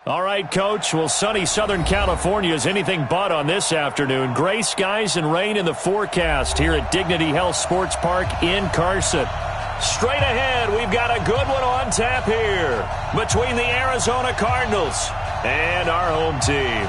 All right, Coach. Well, sunny Southern California is anything but on this afternoon. Gray skies and rain in the forecast here at Dignity Health Sports Park in Carson. Straight ahead, we've got a good one on tap here between the Arizona Cardinals and our home team.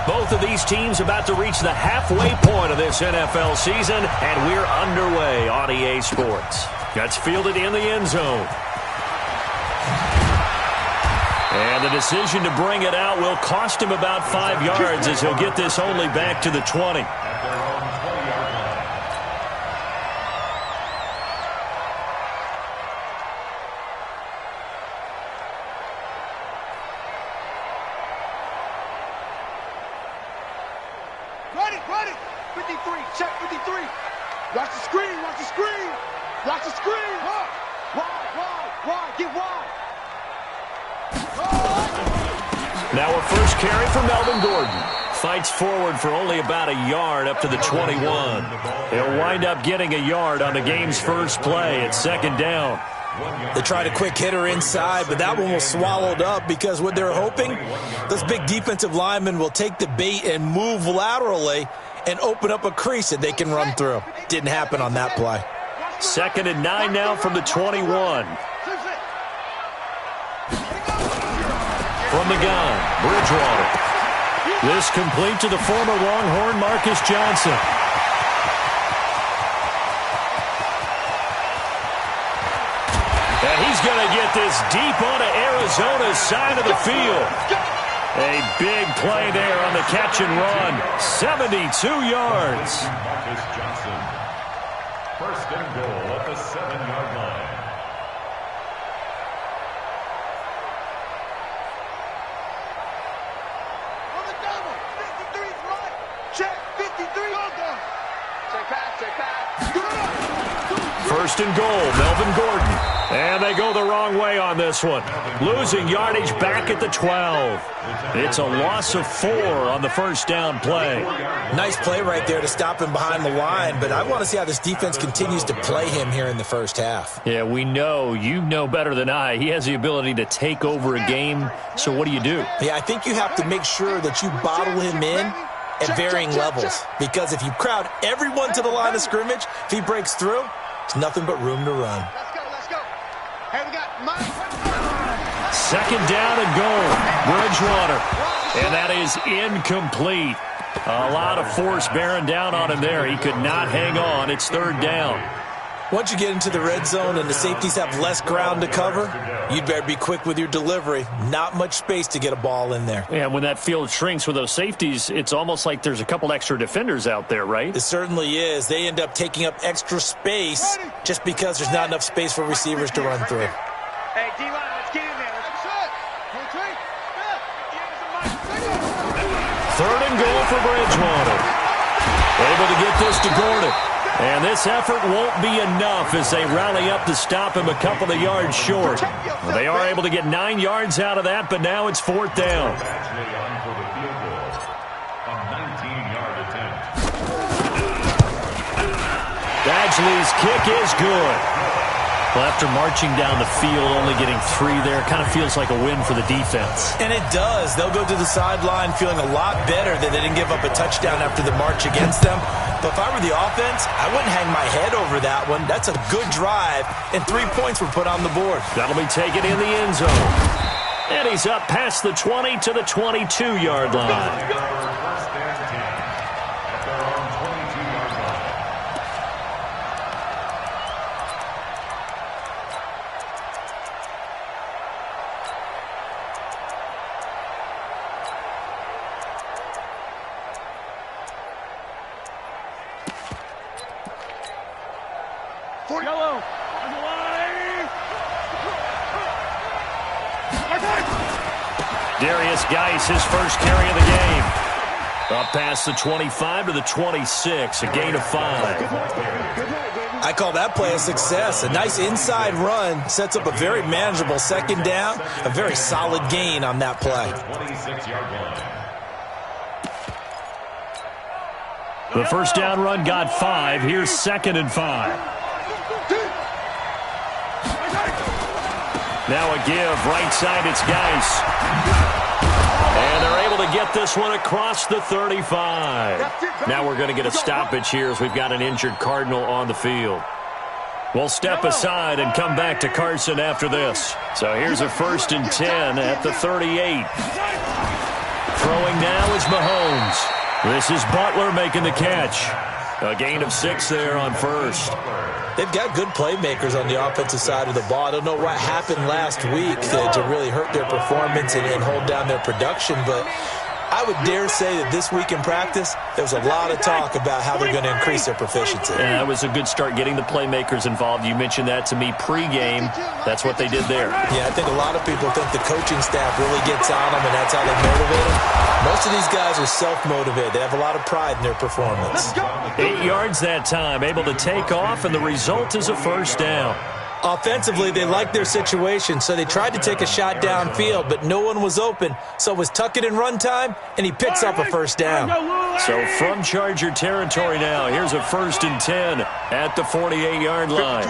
Both of these teams about to reach the halfway point of this NFL season, and we're underway on EA Sports. That's fielded in the end zone. And the decision to bring it out will cost him about 5 yards as he'll get this only back to the 20. Ready, 53, check 53. Watch the screen, watch the screen. Watch the screen. Wide, get wide. Now a first carry for Melvin Gordon. Fights forward for only about a yard up to the 21. He'll wind up getting a yard on the game's first play at second down. They tried a quick hitter inside, but that one was swallowed up because what they're hoping, those big defensive linemen will take the bait and move laterally and open up a crease that they can run through. Didn't happen on that play. 2nd and 9 now from the 21. From the gun, Bridgewater. This complete to the former Longhorn Marcus Johnson. And he's going to get this deep onto Arizona's side of the field. A big play there on the catch and run. 72 yards. Marcus Johnson. 1st and goal at the 7-yard line. On the double. 53's right. Check 53. Check pass. 1st and goal, Melvin Gordon. And they go the wrong way on this one. Losing yardage back at the 12. It's a loss of 4 on the first down play. Nice play right there to stop him behind the line, but I want to see how this defense continues to play him here in the first half. Yeah, we know, you know better than I, he has the ability to take over a game. So what do you do? Yeah, I think you have to make sure that you bottle him in at varying levels, because if you crowd everyone to the line of scrimmage, if he breaks through, it's nothing but room to run. Let's go. Hey, we got Mike. 2nd down and goal. Bridgewater. And that is incomplete. A lot of force bearing down on him there. He could not hang on. It's 3rd down. Once you get into the red zone and the safeties have less ground to cover, you'd better be quick with your delivery. Not much space to get a ball in there. And when that field shrinks with those safeties, it's almost like there's a couple extra defenders out there, right? It certainly is. They end up taking up extra space just because there's not enough space for receivers to run through. Hey, D-line, let's get in there. Third and goal for Bridgewater. Able to get this to Gordon. And this effort won't be enough as they rally up to stop him a couple of yards short. Well, they are able to get 9 yards out of that, but now it's 4th down. Badgley's kick is good. Well, after marching down the field, only getting 3 there, kind of feels like a win for the defense. And it does. They'll go to the sideline feeling a lot better that they didn't give up a touchdown after the march against them. But if I were the offense, I wouldn't hang my head over that one. That's a good drive, and 3 points were put on the board. That'll be taken in the end zone. And he's up past the 20 to the 22-yard line. Yellow. Darius Geis, his first carry of the game. Up past the 25 to the 26, a gain of 5. I call that play a success. A nice inside run sets up a very manageable 2nd down, a very solid gain on that play. The first down run got 5. Here's 2nd and 5. Now a give. Right side, it's Geis. And they're able to get this one across the 35. Now we're going to get a stoppage here as we've got an injured Cardinal on the field. We'll step aside and come back to Carson after this. So here's a 1st and 10 at the 38. Throwing now is Mahomes. This is Butler making the catch. A gain of 6 there on 1st. They've got good playmakers on the offensive side of the ball. I don't know what happened last week to really hurt their performance and hold down their production, but I would dare say that this week in practice, there was a lot of talk about how they're going to increase their proficiency. Yeah, that was a good start getting the playmakers involved. You mentioned that to me pregame. That's what they did there. Yeah, I think a lot of people think the coaching staff really gets on them, and that's how they motivate them. Most of these guys are self-motivated. They have a lot of pride in their performance. 8 yards that time, able to take off, and the result is a 1st down. Offensively, they liked their situation, so they tried to take a shot downfield, but no one was open. So it was tuck it in run time, and he picks up a 1st down. So from Charger territory now, here's a 1st and 10 at the 48-yard line.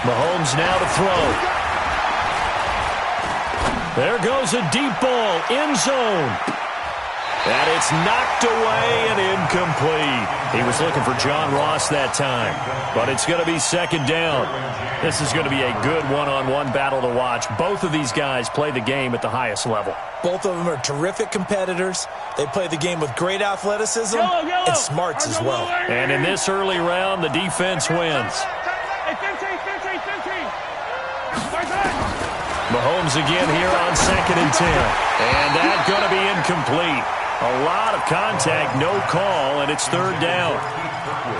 Mahomes now to throw. There goes a deep ball, end zone. And it's knocked away and incomplete. He was looking for John Ross that time, but it's going to be 2nd down. This is going to be a good one-on-one battle to watch. Both of these guys play the game at the highest level. Both of them are terrific competitors. They play the game with great athleticism and smarts as well. And in this early round, the defense wins. Mahomes again here on 2nd and 10. And that's going to be incomplete. A lot of contact, no call, and it's 3rd down.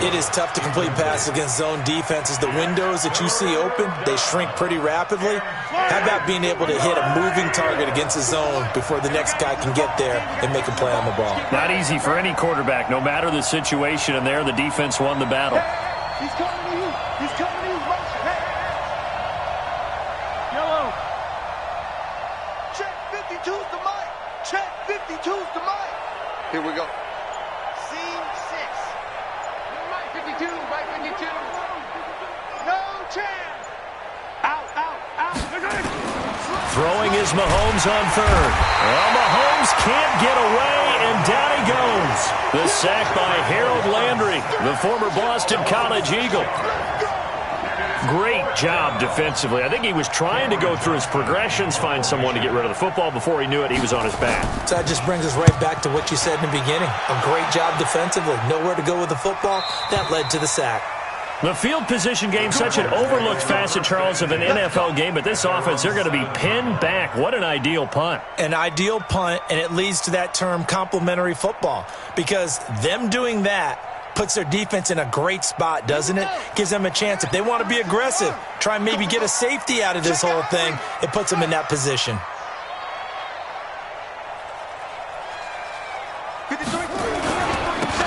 It is tough to complete passes against zone defenses. The windows that you see open, they shrink pretty rapidly. How about being able to hit a moving target against a zone before the next guy can get there and make a play on the ball? Not easy for any quarterback, no matter the situation, and there the defense won the battle. He's coming to you. He's coming to you. Motion. Hey. Yellow. Check 52's the mic. Check 52's the mic. Here we go. Scene 6. Mike 52, Mike 52. No chance. Out, out, out. Throwing is Mahomes on 3rd. Well, Mahomes can't get away, and down he goes. The sack by Harold Landry, the former Boston College Eagle. Great job defensively. I think he was trying to go through his progressions, find someone to get rid of the football. Before he knew it, he was on his back. So that just brings us right back to what you said in the beginning. A great job defensively. Nowhere to go with the football. That led to the sack. The field position game, such an overlooked facet, Charles, of an NFL game, but this offense, they're going to be pinned back. What an ideal punt. An ideal punt, and it leads to that term complementary football, because them doing that puts their defense in a great spot, doesn't it? Gives them a chance. If they want to be aggressive, try and maybe get a safety out of this whole thing, it puts them in that position.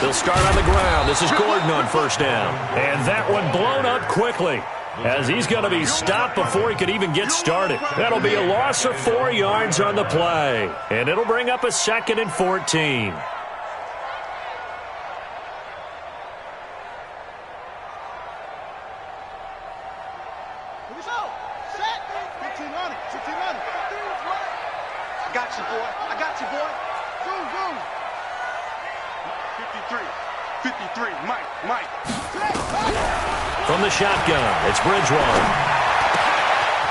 They'll start on the ground. This is Gordon on 1st down. And that one blown up quickly, as he's going to be stopped before he could even get started. That'll be a loss of 4 yards on the play. And it'll bring up a 2nd and 14. Got you, boy. I got you, boy. Zoom, zoom. 53, Mike. From the shotgun, it's Bridgewater.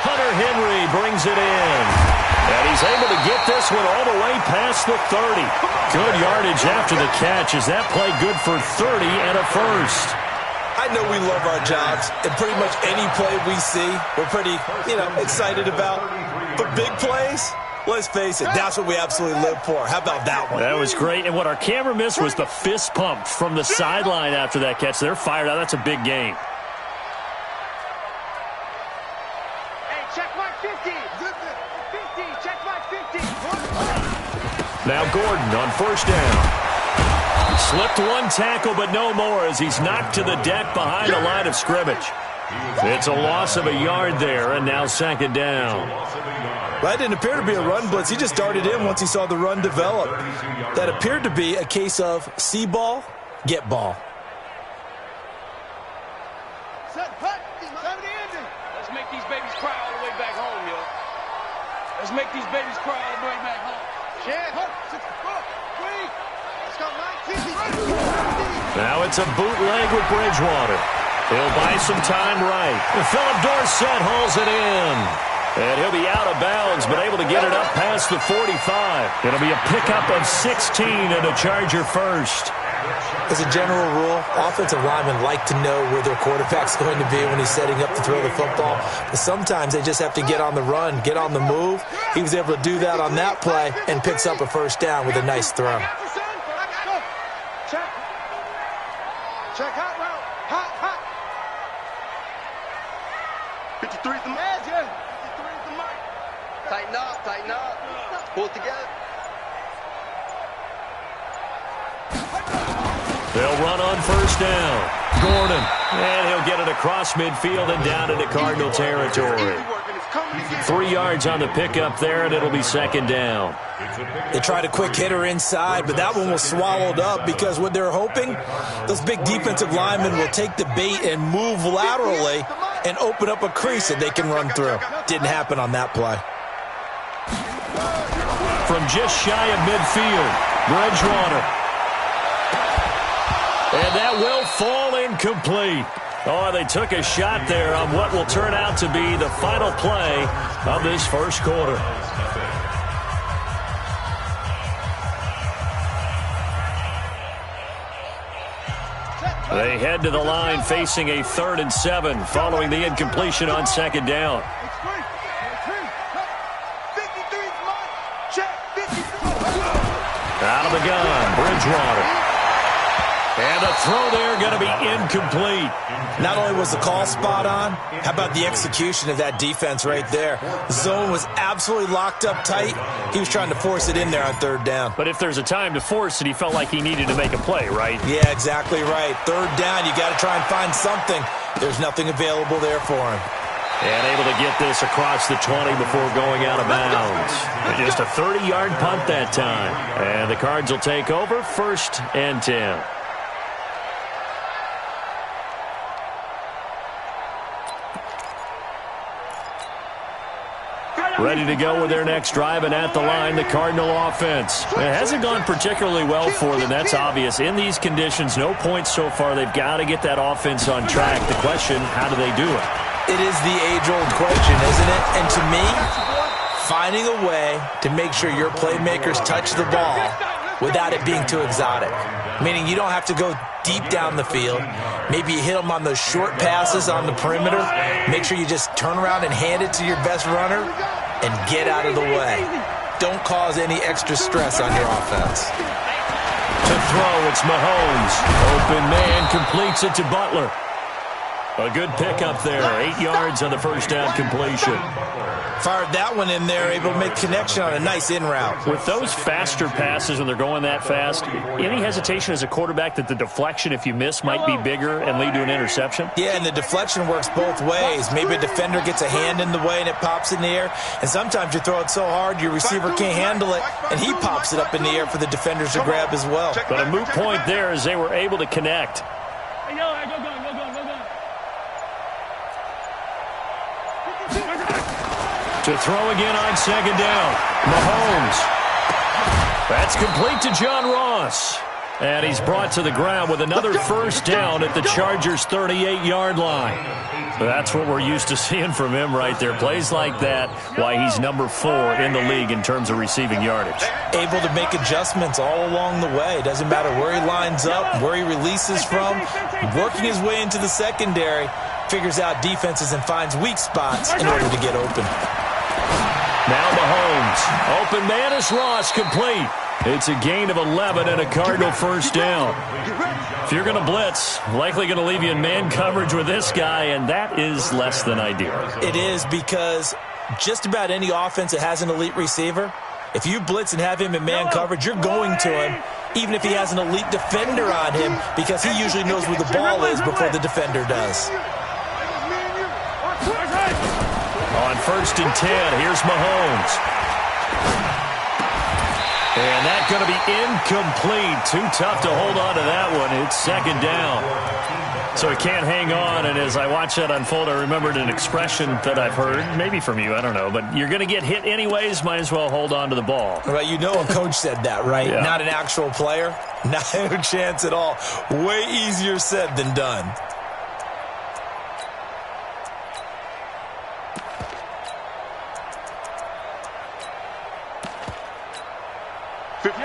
Hunter Henry brings it in. And he's able to get this one all the way past the 30. Good yardage after the catch. Is that play good for 30 and a 1st? I know we love our jobs, and pretty much any play we see, we're pretty, excited about. But big plays, let's face it, that's what we absolutely live for. How about that one? That was great. And what our camera missed was the fist pump from the sideline after that catch. They're fired out. That's a big game. Hey, check Mike 50. 50, check Mike 50. Now Gordon on 1st down. Slipped one tackle, but no more, as he's knocked to the deck behind the line of scrimmage. It's a loss of a yard there, and now 2nd down. Well, that didn't appear to be a run blitz. He just darted in once he saw the run develop. That appeared to be a case of see ball, get ball. Let's make these babies cry all the way back home, yo. Let's make these babies cry all the way back home. Now it's a bootleg with Bridgewater. He'll buy some time right. Philip Dorsett hauls it in. And he'll be out of bounds, but able to get it up past the 45. It'll be a pickup of 16 and a Charger first. As a general rule, offensive linemen like to know where their quarterback's going to be when he's setting up to throw the football. But sometimes they just have to get on the run, get on the move. He was able to do that on that play and picks up a first down with a nice throw. Check hot route. Hot. 53 is the edge, yeah. 53 is the mark. Tighten up. Pull it together. They'll run on first down. Gordon. And he'll get it across midfield and down into Cardinal territory. 3 yards on the pickup there, and it'll be second down. They tried a quick hitter inside, but that one was swallowed up because what they're hoping, those big defensive linemen will take the bait and move laterally and open up a crease that they can run through. Didn't happen on that play. From just shy of midfield, Bridgewater. And that will fall incomplete. Oh, they took a shot there on what will turn out to be the final play of this first quarter. They head to the line facing a 3rd and 7 following the incompletion on second down. Out of the gun, Bridgewater. And the throw there going to be incomplete. Not only was the call spot on, how about the execution of that defense right there? The zone was absolutely locked up tight. He was trying to force it in there on 3rd down. But if there's a time to force it, he felt like he needed to make a play, right? Yeah, exactly right. 3rd down, you got to try and find something. There's nothing available there for him. And able to get this across the 20 before going out of bounds. Just a 30-yard punt that time. And the Cards will take over 1st and 10. Ready to go with their next drive, and at the line, the Cardinal offense. It hasn't gone particularly well for them. That's obvious. In these conditions, no points so far. They've got to get that offense on track. The question, how do they do it? It is the age-old question, isn't it? And to me, finding a way to make sure your playmakers touch the ball without it being too exotic. Meaning you don't have to go deep down the field. Maybe you hit them on those short passes on the perimeter. Make sure you just turn around and hand it to your best runner and get out of the way. Don't cause any extra stress on your offense. To throw, it's Mahomes. Open man completes it to Butler. A good pickup there. 8 yards on the first down completion. Fired that one in there, able to make connection on a nice in route. With those faster passes when they're going that fast, any hesitation as a quarterback that the deflection, if you miss, might be bigger and lead to an interception? Yeah, and the deflection works both ways. Maybe a defender gets a hand in the way and it pops in the air. And sometimes you throw it so hard your receiver can't handle it, and he pops it up in the air for the defenders to grab as well. But a moot point there as they were able to connect. To throw again on second down. Mahomes. That's complete to John Ross. And he's brought to the ground with another first down at the Chargers' 38-yard line. That's what we're used to seeing from him right there. Plays like that, why he's number 4 in the league in terms of receiving yardage. Able to make adjustments all along the way. Doesn't matter where he lines up, where he releases from. Working his way into the secondary, figures out defenses and finds weak spots in order to get open. Now Mahomes. Open man is Ross, complete. It's a gain of 11 and a Cardinal first down. If you're going to blitz, likely going to leave you in man coverage with this guy, and that is less than ideal. It is, because just about any offense that has an elite receiver, if you blitz and have him in man coverage, you're going to him, even if he has an elite defender on him, because he usually knows where the ball is before the defender does. On 1st and 10, here's Mahomes. And that's going to be incomplete. Too tough to hold on to that one. It's 2nd down. So he can't hang on, and as I watch that unfold, I remembered an expression that I've heard, maybe from you, I don't know, but you're going to get hit anyways, might as well hold on to the ball. Right, you know a coach said that, right? Yeah. Not an actual player. Not a chance at all. Way easier said than done.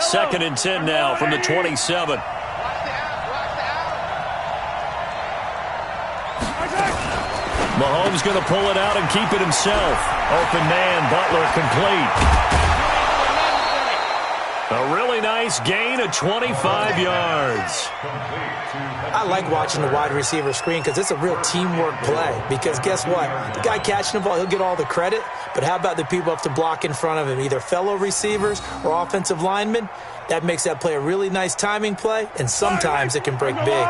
Second and 10 now from the 27. Mahomes going to pull it out and keep it himself. Open man, Butler complete. A really nice gain of 25 yards. I like watching the wide receiver screen because it's a real teamwork play. Because guess what? The guy catching the ball, he'll get all the credit. But how about the people up to block in front of him, either fellow receivers or offensive linemen? That makes that play a really nice timing play, and sometimes it can break big.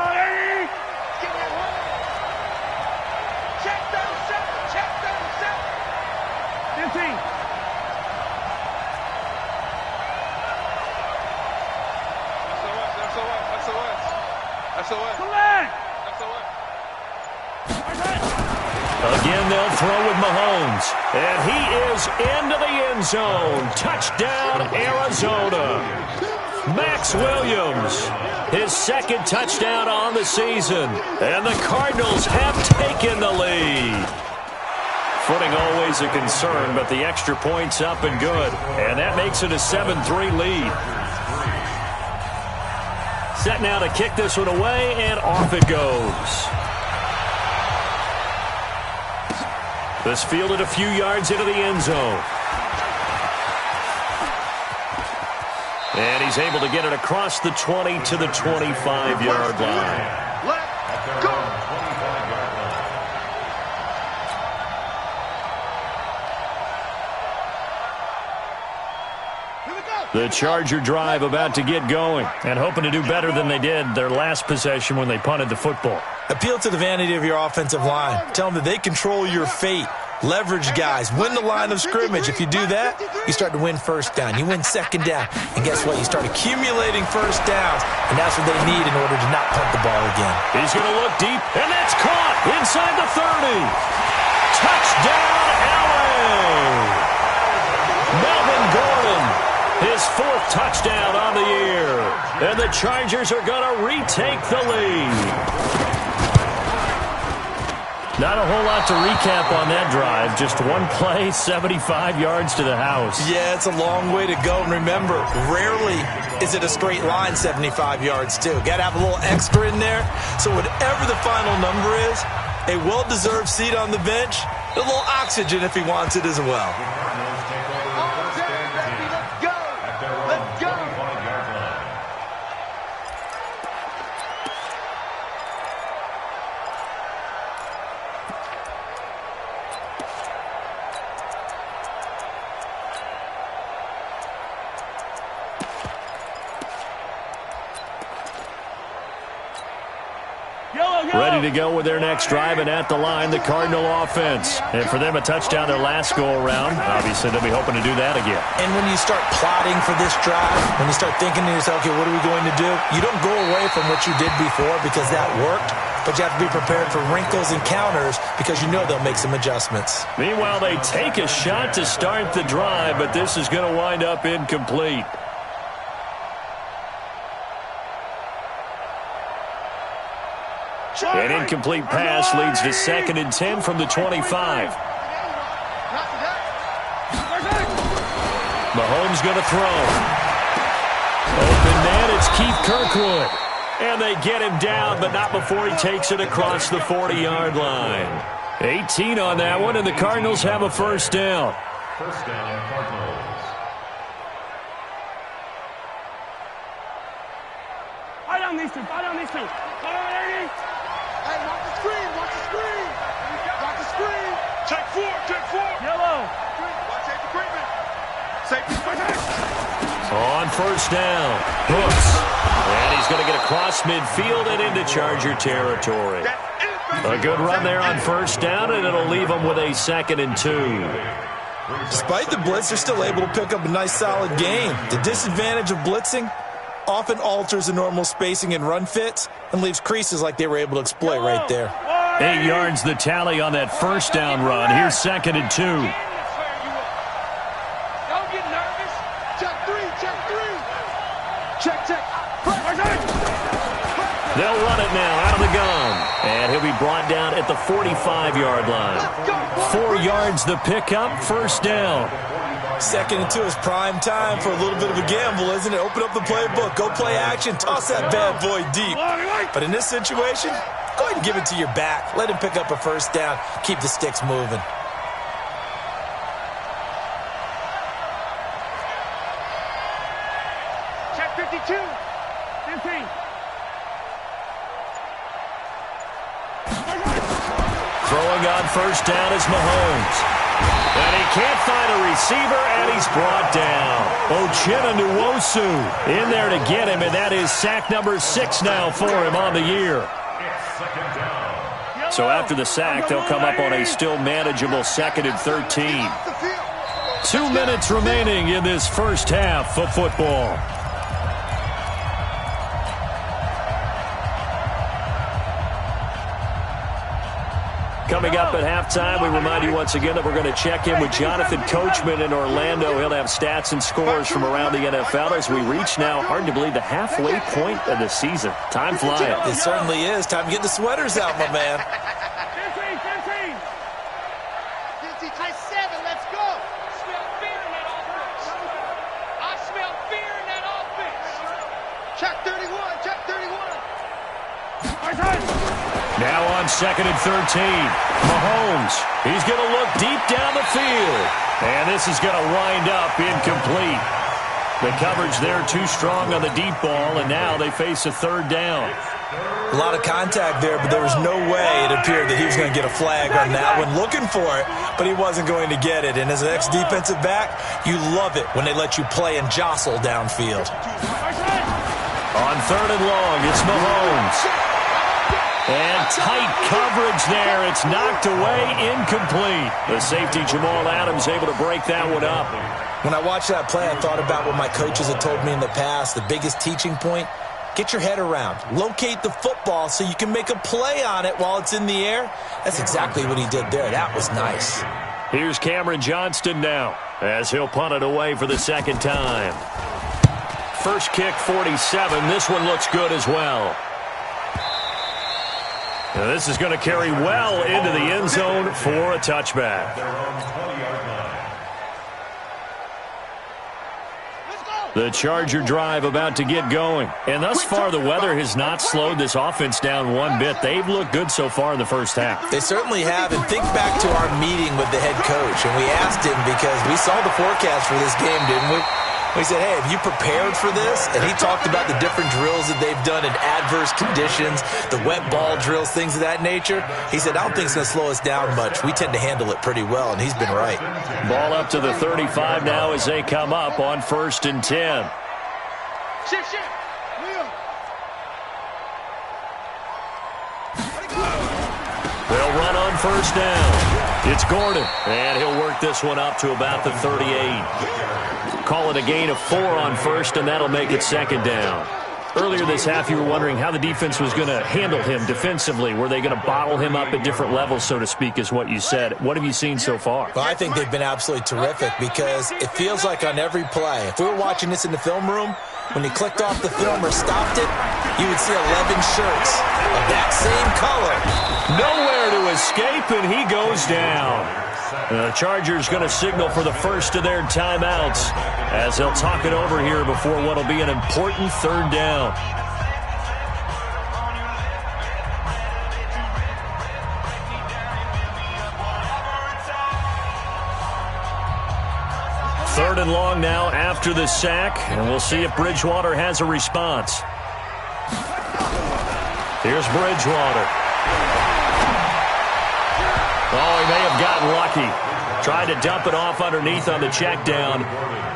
Again, they'll throw with Mahomes. And he is into the end zone. Touchdown, Arizona. Max Williams, his 2nd touchdown on the season. And the Cardinals have taken the lead. Footing always a concern, but the extra point's up and good. And that makes it a 7-3 lead. Set now to kick this one away, and off it goes. This fielded a few yards into the end zone. And he's able to get it across the 20 to the 25-yard line. Let's go. The Charger drive about to get going and hoping to do better than they did their last possession when they punted the football. Appeal to the vanity of your offensive line. Tell them that they control your fate. Leverage guys. Win the line of scrimmage. If you do that, you start to win 1st down. You win 2nd down. And guess what? You start accumulating 1st downs. And that's what they need in order to not punt the ball again. He's going to look deep, and that's caught inside the 30. Touchdown, LA! Melvin Gordon, his 4th touchdown on the year. And the Chargers are going to retake the lead. Not a whole lot to recap on that drive. Just one play, 75 yards to the house. Yeah, it's a long way to go. And remember, rarely is it a straight line 75 yards, too. Got to have a little extra in there. So whatever the final number is, a well-deserved seat on the bench, a little oxygen if he wants it as well. Ready to go with their next drive, and at the line, the Cardinal offense. And for them, a touchdown their last go-around. Obviously, they'll be hoping to do that again. And when you start plotting for this drive, when you start thinking to yourself, okay, what are we going to do? You don't go away from what you did before because that worked, but you have to be prepared for wrinkles and counters because you know they'll make some adjustments. Meanwhile, they take a shot to start the drive, but this is going to wind up incomplete. An incomplete pass leads to 2nd and 10 from the 25. Mahomes going to throw. Open man, it's Keith Kirkwood. And they get him down, but not before he takes it across the 40-yard line. 18 on that one, and the Cardinals have a 1st down. 1st down, Cardinals. Fight on these two. Fight on these two. Fight on Ernie. Hey, watch the screen. Watch the screen. Watch the screen. Check 4. Check 4. Yellow. Watch safety treatment. Safety treatment. On 1st down, Brooks. And he's going to get across midfield and into Charger territory. That's it. A good run there on first down, and it'll leave them with a 2nd and 2. Despite the blitz, they're still able to pick up a nice, solid gain. The disadvantage of blitzing often alters the normal spacing and run fits and leaves creases like they were able to exploit right there. 8 yards the tally on that first down run. Here's 2nd and 2. Don't get nervous. Check 3, check 3. Check, check. They'll run it now out of the gun. And he'll be brought down at the 45-yard line. 4 yards the pickup, first down. 2nd and 2 is prime time for a little bit of a gamble, isn't it? Open up the playbook, go play action, toss that bad boy deep. But in this situation, go ahead and give it to your back. Let him pick up a first down. Keep the sticks moving. Check 52. 15. Throwing on first down is Mahomes. And he can't find a receiver, and he's brought down. Uchenna Nwosu in there to get him, and that is sack number 6 now for him on the year. So after the sack, they'll come up on a still manageable 2nd and 13. 2 minutes remaining in this first half of football. Coming up at halftime, we remind you once again that we're going to check in with Jonathan Coachman in Orlando. He'll have stats and scores from around the NFL as we reach now, hard to believe, the halfway point of the season. Time flying. It certainly is. Time to get the sweaters out, my man. 15. 50 to 7, let's go. I smell fear in that offense. I smell fear in that offense. Check 31, check 31. Now on 2nd and 13. Mahomes, he's going to look deep down the field. And this is going to wind up incomplete. The coverage there too strong on the deep ball, and now they face a 3rd down. A lot of contact there, but there was no way it appeared that he was going to get a flag on that one. Looking for it, but he wasn't going to get it. And as an ex-defensive back, you love it when they let you play and jostle downfield. On 3rd and long, it's Mahomes. And tight coverage there. It's knocked away, incomplete. The safety, Jamal Adams, able to break that one up. When I watched that play, I thought about what my coaches had told me in the past. The biggest teaching point, get your head around. Locate the football so you can make a play on it while it's in the air. That's exactly what he did there. That was nice. Here's Cameron Johnston now as he'll punt it away for the 2nd time. First kick, 47. This one looks good as well. Now this is going to carry well into the end zone for a touchback. The Charger drive about to get going. And thus far, the weather has not slowed this offense down one bit. They've looked good so far in the first half. They certainly have. And think back to our meeting with the head coach. And we asked him because we saw the forecast for this game, didn't we? We said, hey, have you prepared for this? And he talked about the different drills that they've done in adverse conditions, the wet ball drills, things of that nature. He said, I don't think it's going to slow us down much. We tend to handle it pretty well, and he's been right. Ball up to the 35 now as they come up on 1st and 10. Shift. They'll run on first down. It's Gordon, and he'll work this one up to about the 38. Call it a gain of 4 on first, and that'll make it 2nd down. Earlier this half, you were wondering how the defense was going to handle him defensively. Were they going to bottle him up at different levels, so to speak, is what you said. What have you seen so far? Well, I think they've been absolutely terrific because it feels like on every play, if we were watching this in the film room, when you clicked off the film or stopped it, you would see 11 shirts of that same color. Nowhere to escape, and he goes down. The Chargers going to signal for the first of their timeouts as they'll talk it over here before what will be an important 3rd down. Third and long now after the sack, and we'll see if Bridgewater has a response. Here's Bridgewater. Oh, he may have gotten lucky. Tried to dump it off underneath on the check down.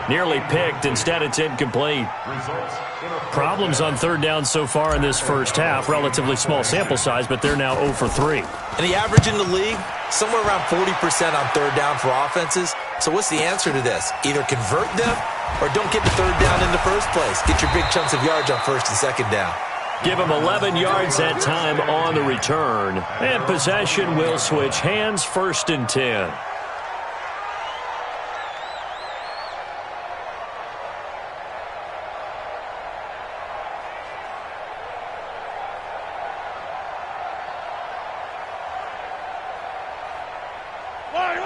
Nearly picked. Instead, it's incomplete. Problems on third down so far in this first half. Relatively small sample size, but they're now 0 for 3. And the average in the league, somewhere around 40% on third down for offenses. So what's the answer to this? Either convert them or don't get the third down in the first place. Get your big chunks of yards on first and second down. Give him 11 yards that time on the return. And possession will switch hands, 1st and 10.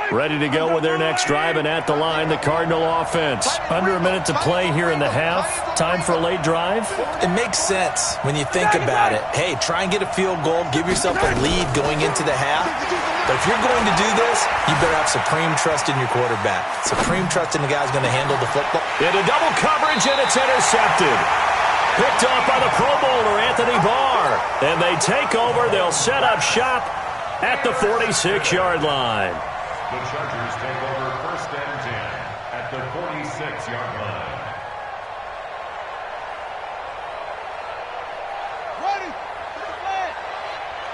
Ready to go with their next drive, and at the line, the Cardinal offense. Under a minute to play here in the half. Time for a late drive? It makes sense when you think about it. Hey, try and get a field goal. Give yourself a lead going into the half. But if you're going to do this, you better have supreme trust in your quarterback. Supreme trust in the guy who's going to handle the football. Into double coverage, and it's intercepted. Picked off by the Pro Bowler, Anthony Barr. And they take over. They'll set up shop at the 46-yard line. The Chargers take over 1st and 10 at the 46-yard line. Ready?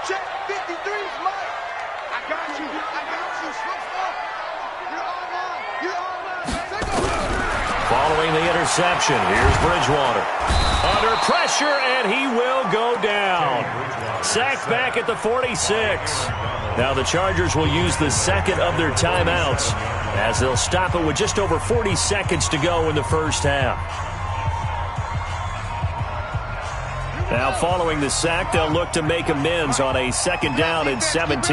Check 53's Mike. I got you. Switch up. You're online. Take over. Following the interception, here's Bridgewater. Under pressure, and he will go down. Sacked back at the 46. Now the Chargers will use the second of their timeouts as they'll stop it with just over 40 seconds to go in the first half. Now following the sack, they'll look to make amends on a 2nd down and 17.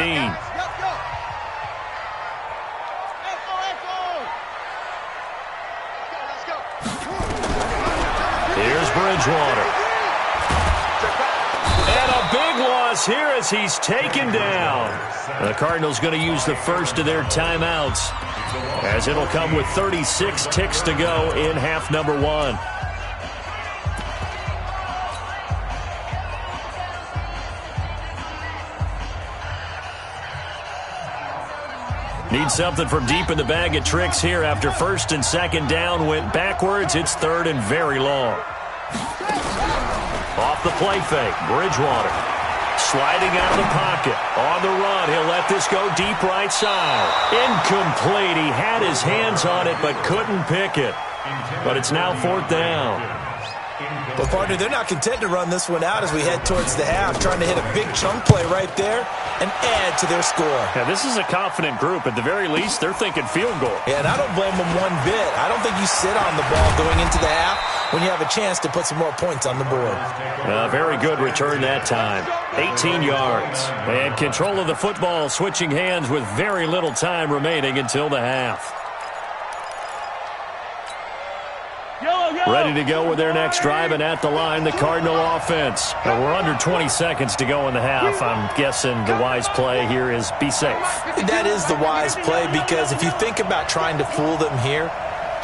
Here's Bridgewater. And a big loss here as he's taken down. The Cardinals going to use the first of their timeouts as it'll come with 36 ticks to go in half number 1. Need something from deep in the bag of tricks here after 1st and 2nd down went backwards. It's 3rd and very long. Off the play fake, Bridgewater. Sliding out of the pocket. On the run, he'll let this go deep right side. Incomplete. He had his hands on it but couldn't pick it. But it's now 4th down. But, partner, they're not content to run this one out as we head towards the half, trying to hit a big chunk play right there and add to their score. Yeah, this is a confident group. At the very least, they're thinking field goal. Yeah, and I don't blame them one bit. I don't think you sit on the ball going into the half when you have a chance to put some more points on the board. Very good return that time. 18 yards. And control of the football, switching hands with very little time remaining until the half. Ready to go with their next drive, and at the line, the Cardinal offense. We're under 20 seconds to go in the half. I'm guessing the wise play here is be safe. That is the wise play, because if you think about trying to fool them here,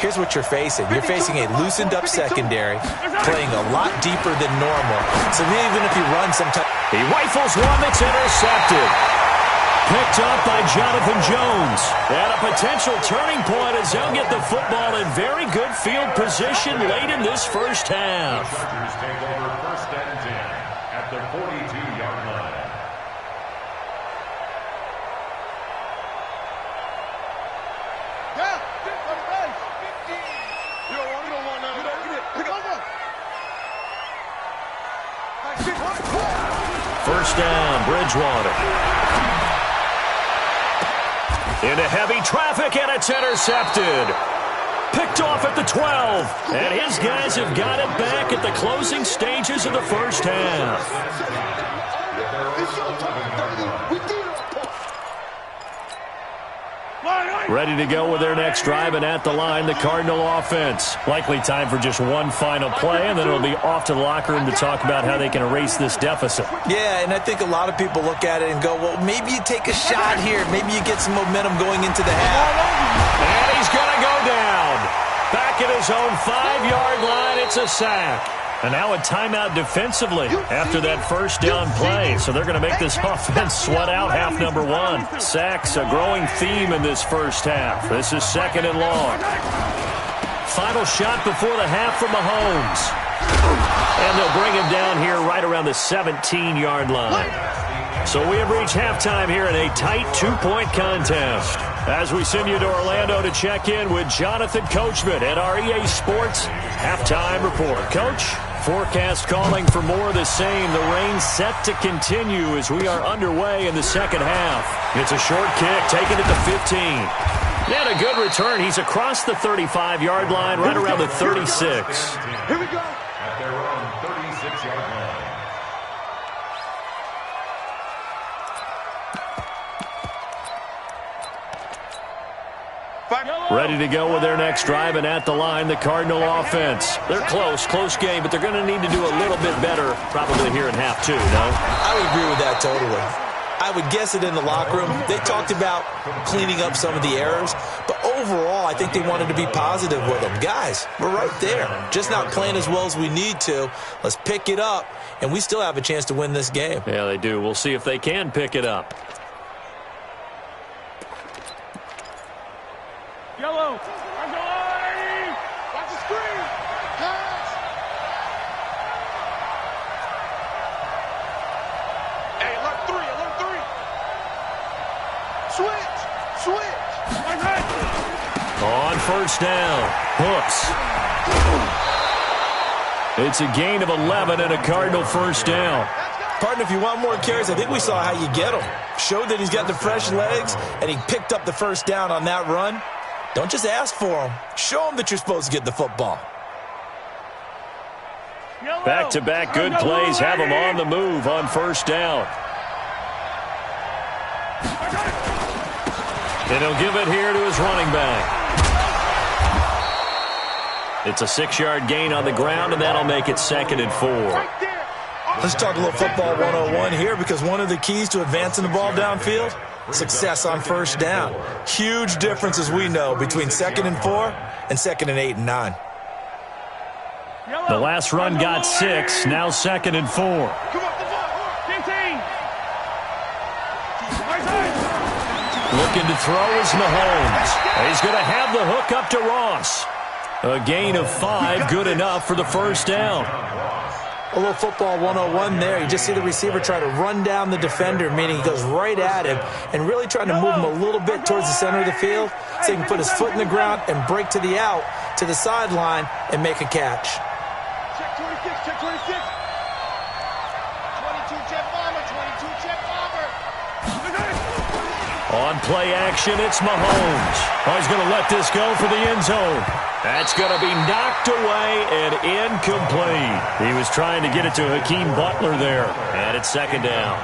here's what you're facing. You're facing a loosened-up secondary, playing a lot deeper than normal. So even if you run sometimes... He rifles one that's intercepted. Picked up by Jonathan Jones. And a potential turning point as they'll get the football in very good field position late in this first half. The Chargers take over 1st and 10 at the 42-yard line. Yeah, you don't want none of that. Pick up. First down, Bridgewater. Into heavy traffic, and it's intercepted. Picked off at the 12. And his guys have got it back at the closing stages of the first half. Ready to go with their next drive, and at the line, the Cardinal offense. Likely time for just one final play, and then it'll be off to the locker room to talk about how they can erase this deficit. Yeah, and I think a lot of people look at it and go, well, maybe you take a shot here. Maybe you get some momentum going into the half. And he's going to go down. Back at his own 5-yard line, it's a sack. And now a timeout defensively after that first down play. So they're going to make this offense sweat out half number one. Sacks, a growing theme in this first half. This is 2nd and long. Final shot before the half from Mahomes. And they'll bring him down here right around the 17-yard line. So we have reached halftime here in a tight 2-point contest. As we send you to Orlando to check in with Jonathan Coachman at our EA Sports Halftime Report. Coach, forecast calling for more of the same. The rain set to continue as we are underway in the second half. It's a short kick, taken at the 15. And a good return. He's across the 35-yard line, right around the 36. Here we go. At their own 36-yard line. Ready to go with their next drive, and at the line, the Cardinal offense. They're close game, but they're going to need to do a little bit better probably here in half two, no? I would agree with that totally. I would guess it in the locker room. They talked about cleaning up some of the errors, but overall, I think they wanted to be positive with them. Guys, we're right there. Just not playing as well as we need to. Let's pick it up, and we still have a chance to win this game. Yeah, they do. We'll see if they can pick it up. Yellow. Watch the screen. Pass. Hey, alert 3. Switch. On first down, Hooks. It's a gain of 11 and a Cardinal first down. Partner, if you want more carries, I think we saw how you get him. Showed that he's got the fresh legs, and he picked up the first down on that run. Don't just ask for him. Show him that you're supposed to get the football. Back-to-back good plays have him on the move on first down. And he'll give it here to his running back. It's a 6-yard gain on the ground, and that'll make it 2nd and 4. Let's talk a little football 101 here, because one of the keys to advancing the ball downfield, success on first down. Huge difference, as we know, between 2nd and 4 and 2nd and 8 and 9. The last run got 6, now 2nd and 4. Looking to throw is Mahomes. He's going to have the hook up to Ross. A gain of 5, good enough for the first down. A little football 101 there. You just see the receiver try to run down the defender, meaning he goes right at him and really trying to move him a little bit towards the center of the field so he can put his foot in the ground and break to the out, to the sideline, and make a catch. Check 26, check 26. 22, check bomber, 22, check bomber. On play action, it's Mahomes. Oh, he's going to let this go for the end zone. That's going to be knocked away and incomplete. He was trying to get it to Hakeem Butler there. And it's 2nd down.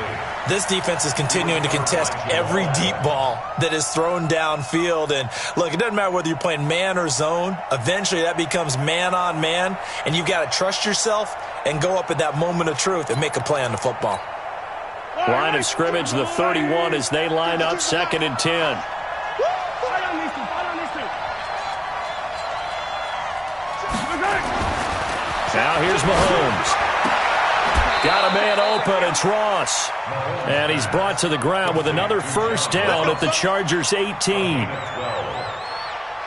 This defense is continuing to contest every deep ball that is thrown downfield. And look, it doesn't matter whether you're playing man or zone. Eventually that becomes man on man. And you've got to trust yourself and go up at that moment of truth and make a play on the football. Line of scrimmage, the 31 as they line up, 2nd and 10. Now here's Mahomes. Got a man open. It's Ross. And he's brought to the ground with another first down at the Chargers' 18.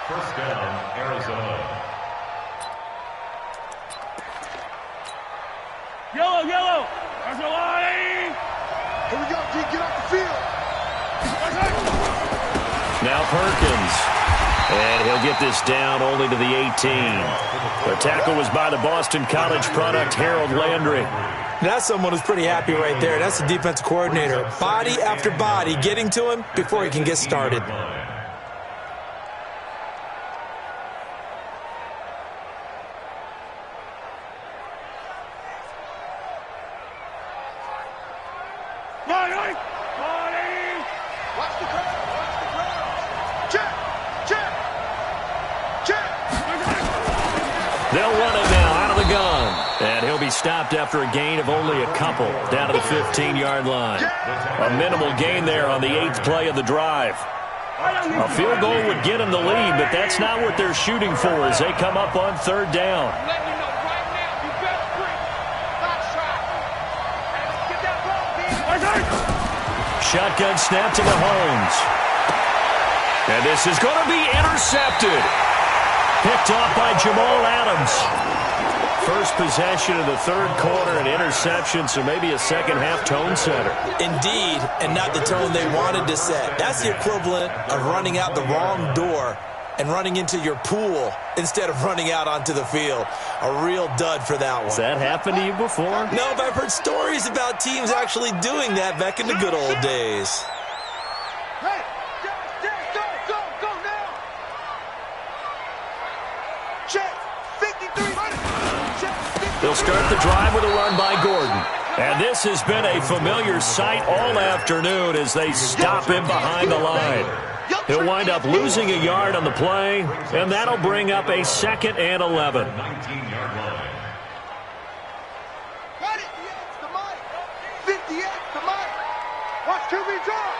First down, Arizona. Yellow. There's a line. Here we go, D. Get off the field. Now Perkins. And he'll get this down only to the 18. The tackle was by the Boston College product, Harold Landry. That's someone who's pretty happy right there. That's the defensive coordinator. Body after body getting to him before he can get started. Watch the crowd. Check. They'll run it now out of the gun. And he'll be stopped after a gain of only a couple down to the 15-yard line. A minimal gain there on the 8th play of the drive. A field goal would get them the lead, but that's not what they're shooting for as they come up on 3rd down. Let me know right now, you better Shotgun snap to Mahomes. And this is going to be intercepted. Picked off by Jamal Adams. First possession of the third quarter, an interception, so maybe a second-half tone setter. Indeed, and not the tone they wanted to set. That's the equivalent of running out the wrong door and running into your pool instead of running out onto the field. A real dud for that one. Has that happened to you before? No, but I've heard stories about teams actually doing that back in the good old days. Hey, go now. Check, 53. They'll start the drive with a run by Gordon. And this has been a familiar sight all afternoon as they stop him behind the line. He'll wind up losing a yard on the play, and that'll bring up a 2nd and 11. 19-yard line. Got it. 58 to Mike. Watch QB drop.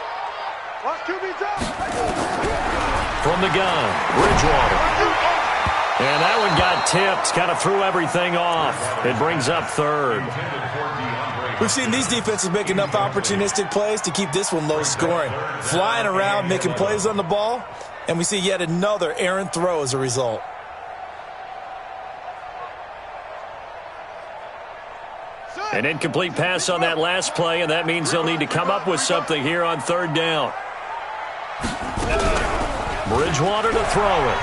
From the gun, Bridgewater. And that one got tipped, kind of threw everything off. It brings up 3rd. We've seen these defenses make enough opportunistic plays to keep this one low scoring. Flying around, making plays on the ball, and we see yet another errant throw as a result. An incomplete pass on that last play, and that means they'll need to come up with something here on 3rd down. Bridgewater to throw it.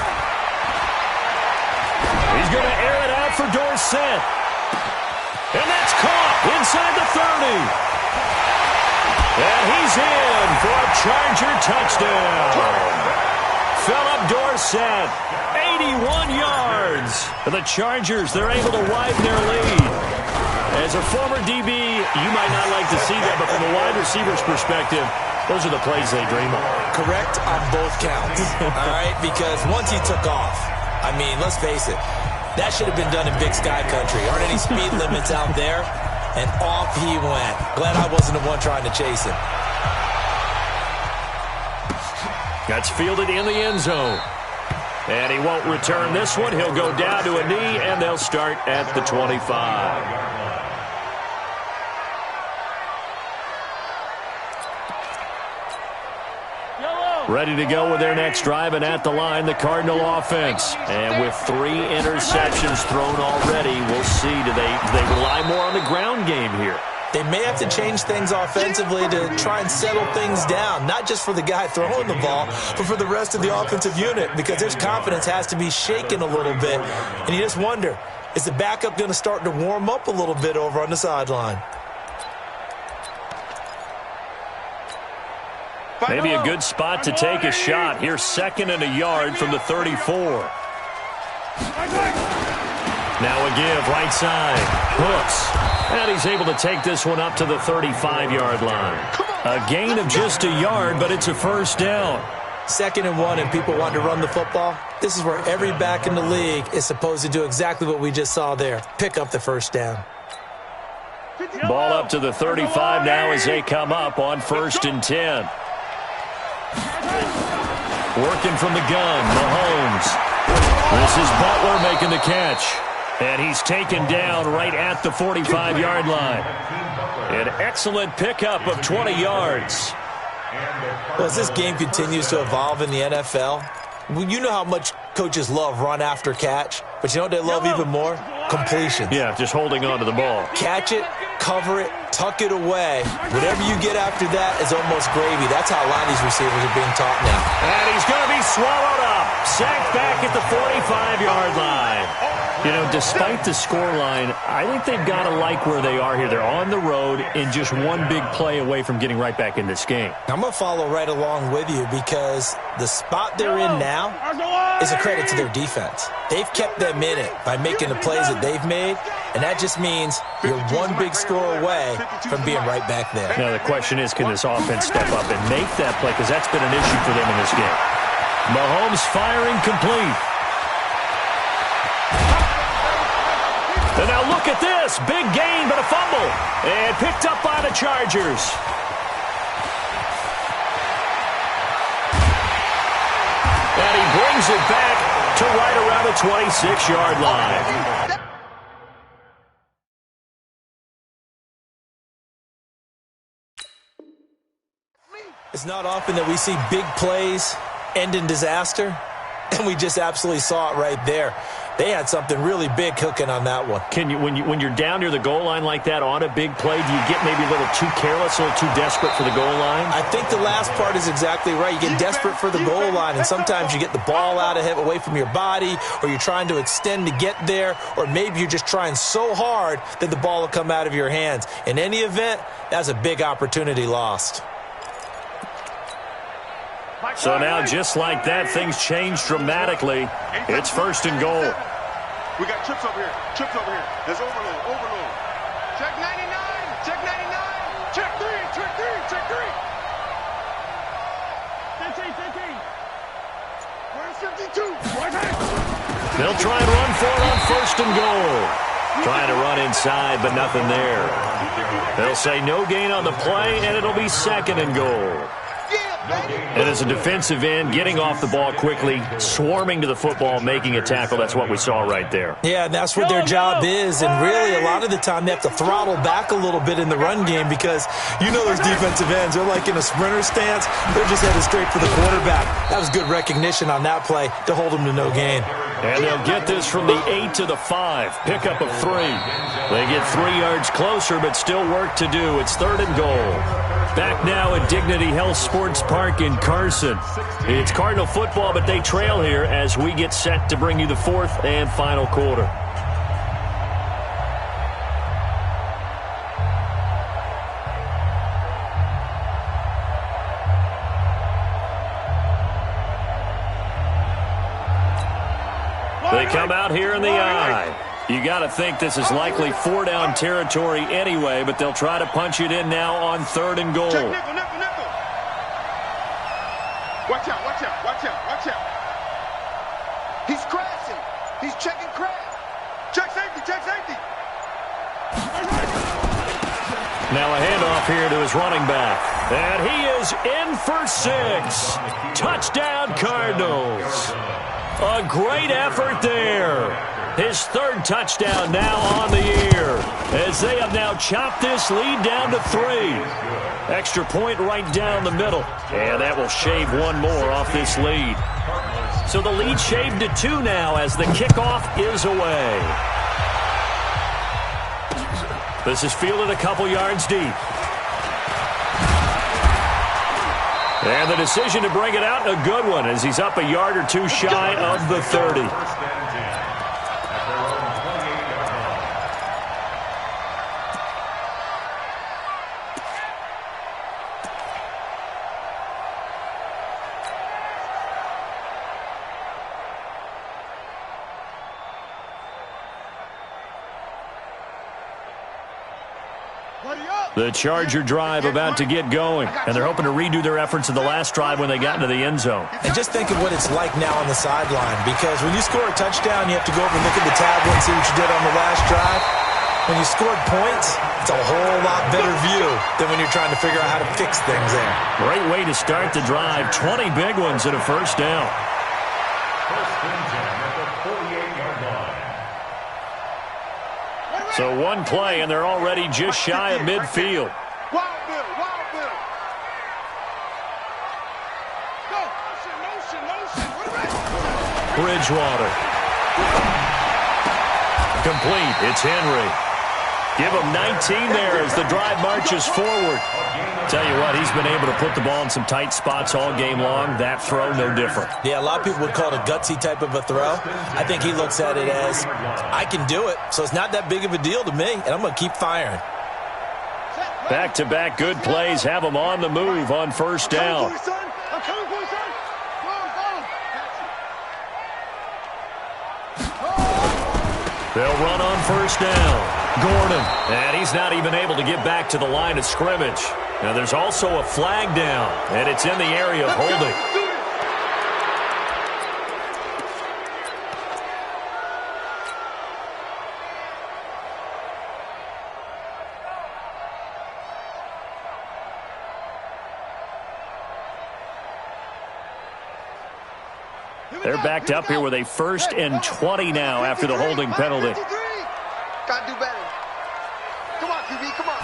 He's going to air it out for Dorsett. And that's caught inside the 30. And he's in for a Charger touchdown. Philip Dorsett, 81 yards. And the Chargers, they're able to widen their lead. As a former DB, you might not like to see that, but from a wide receiver's perspective, those are the plays they dream of. Correct on both counts, all right? Because once he took off, I mean, let's face it, that should have been done in Big Sky Country. Aren't any speed limits out there? And off he went. Glad I wasn't the one trying to chase him. That's fielded in the end zone. And he won't return this one. He'll go down to a knee, and they'll start at the 25. Ready to go with their next drive, and at the line, the Cardinal offense. And with 3 interceptions thrown already, we'll see. Do they rely more on the ground game here? They may have to change things offensively to try and settle things down, not just for the guy throwing the ball, but for the rest of the offensive unit, because his confidence has to be shaken a little bit. And you just wonder, is the backup going to start to warm up a little bit over on the sideline? Maybe a good spot to take a shot. Here's 2nd and a yard from the 34. Now a give, right side. Hooks. And he's able to take this one up to the 35-yard line. A gain of just a yard, but it's a 1st down. 2nd and 1, and people want to run the football. This is where every back in the league is supposed to do exactly what we just saw there. Pick up the 1st down. Ball up to the 35 now as they come up on 1st and 10. Working from the gun, Mahomes. This is Butler making the catch. And he's taken down right at the 45-yard line. An excellent pickup of 20 yards. Well, as this game continues to evolve in the NFL, you know how much coaches love run after catch, but you know what they love even more? Completions. Yeah, just holding on to the ball. Catch it, cover it, tuck it away. Whatever you get after that is almost gravy. That's how a lot of these receivers are being taught now. And he's going to be swallowed up. Sacked back at the 45-yard line. You know, despite the scoreline, I think they've got to like where they are here. They're on the road and just one big play away from getting right back in this game. I'm going to follow right along with you because the spot they're in now is a credit to their defense. They've kept them in it by making the plays that they've made, and that just means you're one big score away from being right back there. Now, the question is, can this offense step up and make that play? Because that's been an issue for them in this game. Mahomes firing complete. And now look at this. Big gain, but a fumble. And picked up by the Chargers. And he brings it back to right around the 26-yard line. It's not often that we see big plays end in disaster, and we just absolutely saw it right there. They had something really big cooking on that one. Can you, when you're down near the goal line like that on a big play, do you get maybe a little too careless, a little too desperate for the goal line? I think the last part is exactly right. You get desperate for the goal line, and sometimes you get the ball out of it, away from your body, or you're trying to extend to get there, or maybe you're just trying so hard that the ball will come out of your hands. In any event, that's a big opportunity lost. So now, just like that, things change dramatically. It's first and goal. We got trips over here. Trips over here. There's overload. Overload. Check 99. Check 99. Check 3. Check 3. Check 3. 15. 15. Where's 52? Right hand. They'll try and run for it on first and goal. Trying to run inside, but nothing there. They'll say no gain on the play, and it'll be second and goal. And as a defensive end, getting off the ball quickly, swarming to the football, making a tackle, that's what we saw right there. Yeah, and that's what their job is, and really a lot of the time they have to throttle back a little bit in the run game because you know those defensive ends, they're like in a sprinter stance, they're just headed straight for the quarterback. That was good recognition on that play to hold them to no gain. And they'll get this from the 8 to the 5, pickup of 3. They get 3 yards closer, but still work to do. It's third and goal. Back now at Dignity Health Sports Park in Carson. It's Cardinal football, but they trail here as we get set to bring you the fourth and final quarter. They come out here in the eye. You got to think this is likely 4-down territory anyway, but they'll try to punch it in now on third and goal. Check nickel, nickel, nickel. Watch out, watch out, watch out, watch out. He's crashing. He's checking crash. Check safety, check safety. Now a handoff here to his running back. And he is in for 6. Touchdown, Cardinals. A great effort there. His third touchdown now on the year as they have now chopped this lead down to 3. Extra point right down the middle. And that will shave one more off this lead. So the lead shaved to 2 now as the kickoff is away. This is fielded a couple yards deep. And the decision to bring it out, a good one, as he's up a yard or 2 shy of the 30. The Charger drive about to get going, and they're hoping to redo their efforts of the last drive when they got into the end zone. And just think of what it's like now on the sideline, because when you score a touchdown, you have to go over and look at the tablet and see what you did on the last drive. When you scored points, it's a whole lot better view than when you're trying to figure out how to fix things there. Great way to start the drive. 20 big ones and a first down. First and 10 at the 48-yard line. So one play, and they're already just shy of midfield. Wild Bill, Wild Bill. Go. Motion, motion, motion. Bridgewater. Complete. It's Henry. Give him 19 there as the drive marches forward. Tell you what, he's been able to put the ball in some tight spots all game long. That throw, no different. Yeah, a lot of people would call it a gutsy type of a throw. I think he looks at it as, I can do it, so it's not that big of a deal to me, and I'm going to keep firing. Back-to-back good plays have them on the move on first down. I'm coming for you, son. They'll run on first down. Gordon, and he's not even able to get back to the line of scrimmage. Now there's also a flag down, and it's in the area of holding. They're backed up here with a 1st and 20 now after the holding penalty. Gotta do better. Come on, QB, come on.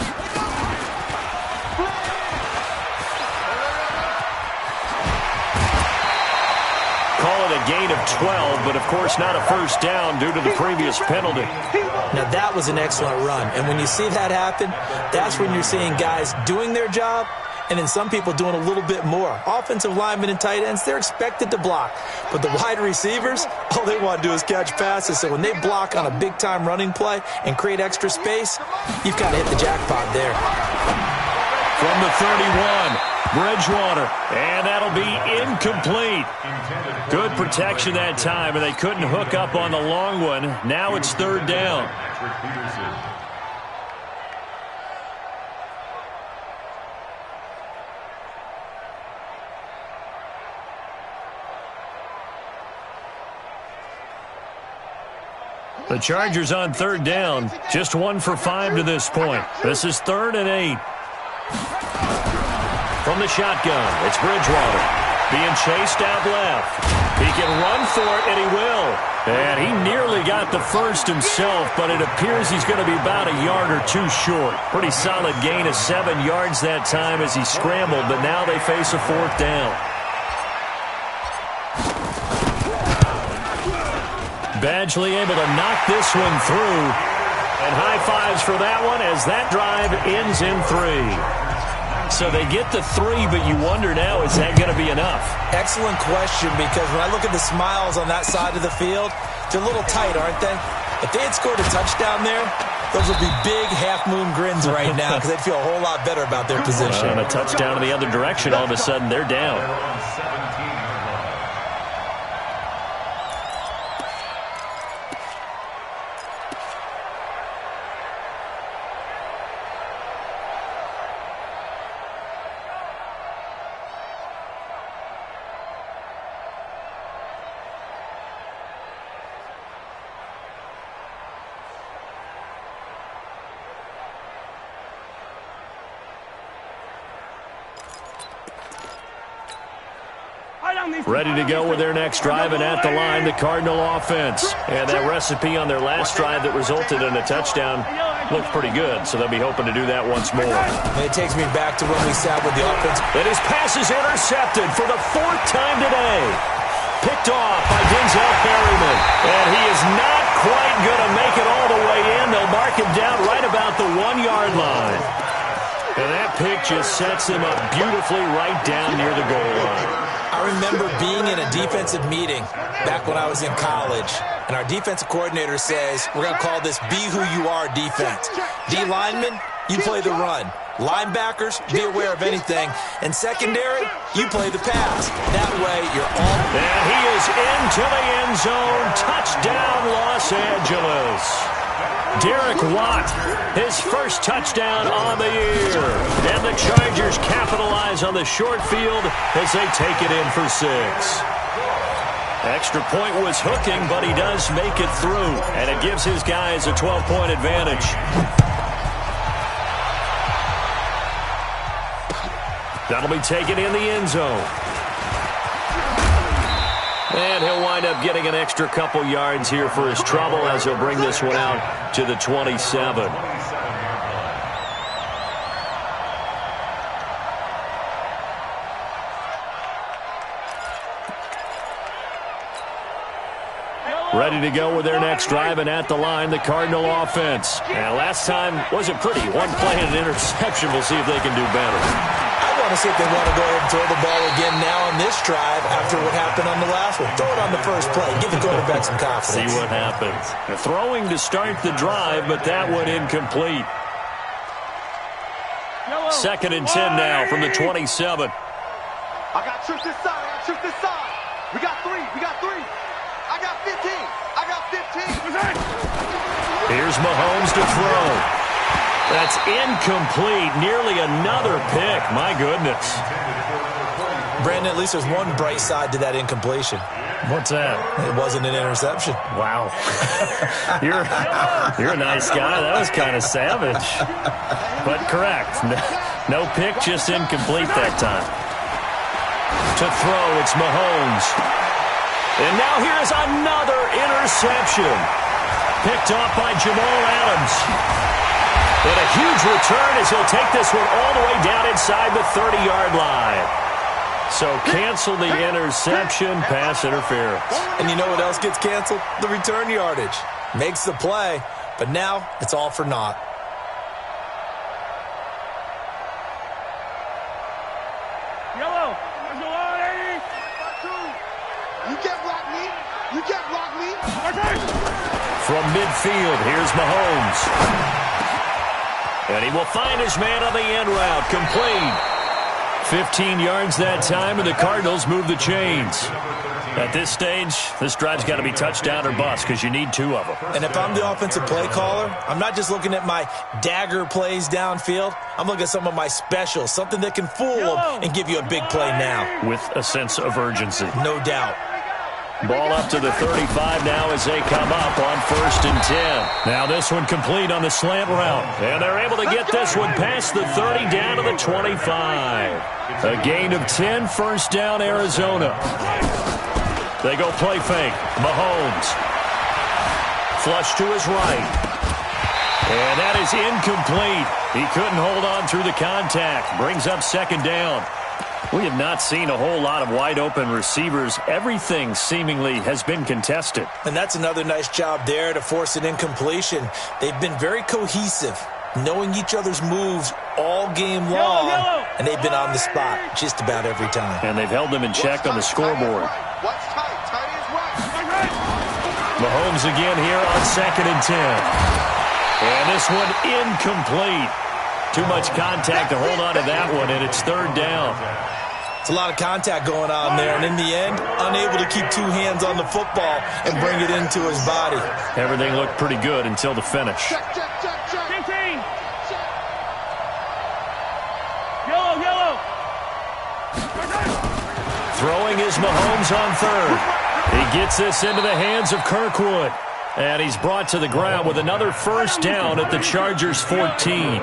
a gain of 12, but of course not a first down due to the previous penalty. Now that was an excellent run, and when you see that happen, that's when you're seeing guys doing their job and then some people doing a little bit more. Offensive linemen and tight ends, they're expected to block. But the wide receivers, all they want to do is catch passes. So when they block on a big-time running play and create extra space, you've got to hit the jackpot there. From the 31, Bridgewater, and that'll be incomplete. Good protection that time, and they couldn't hook up on the long one. Now it's third down. The Chargers on third down, just 1 for 5 to this point. This is 3rd and 8. From the shotgun, it's Bridgewater being chased out left. He can run for it, and he will. And he nearly got the first himself, but it appears he's going to be about a yard or two short. Pretty solid gain of 7 yards that time as he scrambled, but now they face a 4th down. Badgley able to knock this one through. And high fives for that one as that drive ends in 3. So they get the 3, but you wonder now, is that going to be enough? Excellent question, because when I look at the smiles on that side of the field, they're a little tight, aren't they? If they had scored a touchdown there, those would be big half-moon grins right now because they'd feel a whole lot better about their position. And a touchdown in the other direction, all of a sudden they're down. Ready to go with their next drive, and at the line, the Cardinal offense. And that recipe on their last drive that resulted in a touchdown looked pretty good, so they'll be hoping to do that once more. And it takes me back to when we sat with the offense. And his pass is intercepted for the 4th time today. Picked off by Denzel Perryman. And he is not quite going to make it all the way in. They'll mark him down right about the 1-yard line. And that pick just sets him up beautifully right down near the goal line. I remember being in a defensive meeting back when I was in college, and our defensive coordinator says, we're going to call this Be Who You Are defense. D linemen, you play the run. Linebackers, be aware of anything. And secondary, you play the pass. That way, you're all... And he is into the end zone. Touchdown, Los Angeles. Derek Watt, his first touchdown on the year. And the Chargers capitalize on the short field as they take it in for 6. Extra point was hooking, but he does make it through. And it gives his guys a 12-point advantage. That'll be taken in the end zone. And he'll wind up getting an extra couple yards here for his trouble as he'll bring this one out to the 27. Ready to go with their next drive, and at the line, the Cardinal offense. And last time wasn't pretty. One play and an interception. We'll see if they can do better. I want to see if they want to go ahead and throw the ball again now on this drive after what happened on the last one. Throw it on the first play. Give the quarterback some confidence. See what happens. They're throwing to start the drive, but that one incomplete. 2nd and 10 now from the 27. I got troops this side. I got troops this side. We got 3. We got 3. I got 15. I got 15. Here's Mahomes to throw. That's incomplete. Nearly another pick. My goodness. Brandon, at least there's one bright side to that incompletion. What's that? It wasn't an interception. Wow. You're a nice guy. That was kind of savage. But correct. No pick, just incomplete that time. To throw, it's Mahomes. And now here's another interception. Picked off by Jamal Adams. And a huge return as he'll take this one all the way down inside the 30-yard line. So cancel the interception, pass interference. And you know what else gets canceled? The return yardage. Makes the play, but now it's all for naught. Yellow. Let's go on, Eddie. You can't block me. You can't block me. From midfield, here's Mahomes. And he will find his man on the end route, complete. 15 yards that time, and the Cardinals move the chains. At this stage, this drive's got to be touchdown or bust because you need 2 of them. And if I'm the offensive play caller, I'm not just looking at my dagger plays downfield. I'm looking at some of my specials, something that can fool them and give you a big play now. With a sense of urgency. No doubt. Ball up to the 35 now as they come up on 1st and 10. Now this one complete on the slant route. And they're able to get this one past the 30 down to the 25. A gain of 10, first down Arizona. They go play fake. Mahomes. Flush to his right. And that is incomplete. He couldn't hold on through the contact. Brings up 2nd down. We have not seen a whole lot of wide-open receivers. Everything seemingly has been contested. And that's another nice job there to force an incompletion. They've been very cohesive, knowing each other's moves all game long, and they've been on the spot just about every time. And they've held them in check on the scoreboard. What's tight? Tight is right. Mahomes again here on 2nd and 10. And this one incomplete. Too much contact to hold on to that one, and it's 3rd down. It's a lot of contact going on there, and in the end, unable to keep 2 hands on the football and bring it into his body. Everything looked pretty good until the finish. Check. 15. Yellow. Throwing is Mahomes on 3rd. He gets this into the hands of Kirkwood. And he's brought to the ground with another first down at the Chargers' 14.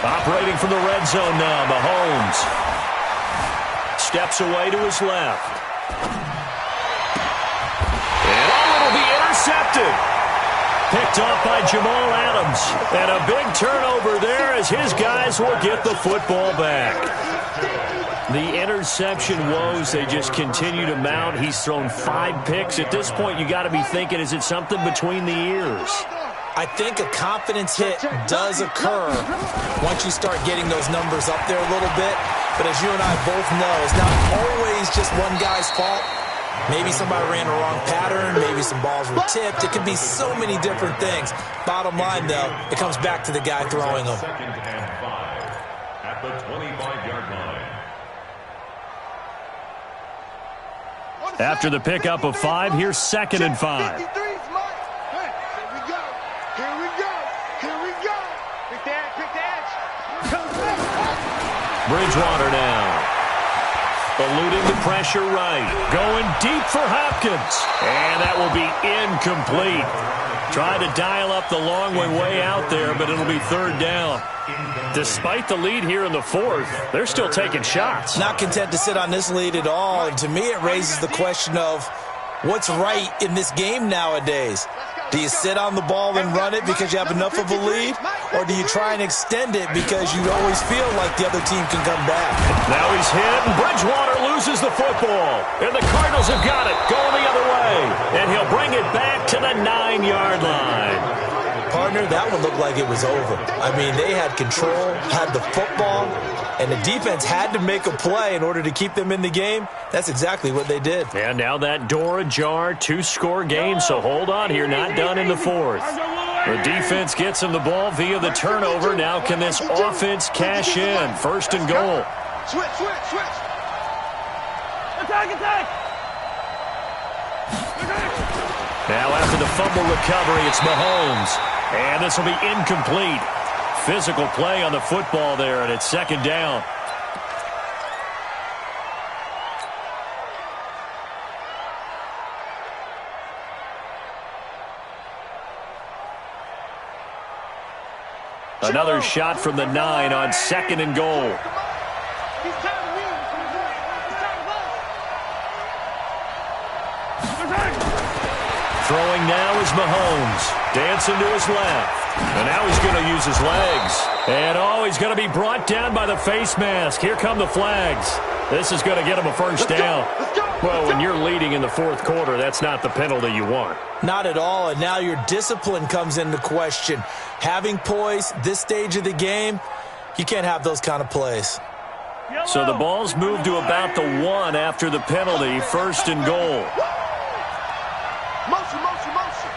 Operating from the red zone now, Mahomes. Steps away to his left. And it'll be intercepted. Picked off by Jamal Adams. And a big turnover there as his guys will get the football back. The interception woes, they just continue to mount. He's thrown 5 picks. At this point, you got to be thinking, is it something between the ears? I think a confidence hit does occur once you start getting those numbers up there a little bit. But as you and I both know, it's not always just one guy's fault. Maybe somebody ran the wrong pattern. Maybe some balls were tipped. It could be so many different things. Bottom line, though, it comes back to the guy throwing them. 2nd and 5 at the 25-yard line. After the pickup of 5, here's 2nd and 5. Bridgewater now. Eluding the pressure right. Going deep for Hopkins. And that will be incomplete. Tried to dial up the long way out there, but it'll be 3rd down. Despite the lead here in the 4th, they're still taking shots. Not content to sit on this lead at all. And to me, it raises the question of what's right in this game nowadays. Do you sit on the ball and run it because you have enough of a lead? Or do you try and extend it because you always feel like the other team can come back? Now he's hit, and Bridgewater loses the football. And the Cardinals have got it, going the other way. And he'll bring it back to the 9-yard line. Partner, that one looked like it was over. I mean, they had control, had the football, and the defense had to make a play in order to keep them in the game. That's exactly what they did. And now that door ajar, 2-score game, so hold on here, not done in the 4th. The defense gets him the ball via the turnover. Now can this offense cash in? 1st and goal. Switch. Attack. Now after the fumble recovery, it's Mahomes. And this will be incomplete. Physical play on the football there, and it's 2nd down. Another shot from the 9 on 2nd and goal. Throwing now is Mahomes. Dancing to his left. And now he's going to use his legs. And, oh, he's going to be brought down by the face mask. Here come the flags. This is going to get him a first down. Well, when you're leading in the fourth quarter, that's not the penalty you want. Not at all, and now your discipline comes into question. Having poise this stage of the game, you can't have those kind of plays. So the ball's moved to about the 1 after the penalty, first and goal. Motion, motion, motion.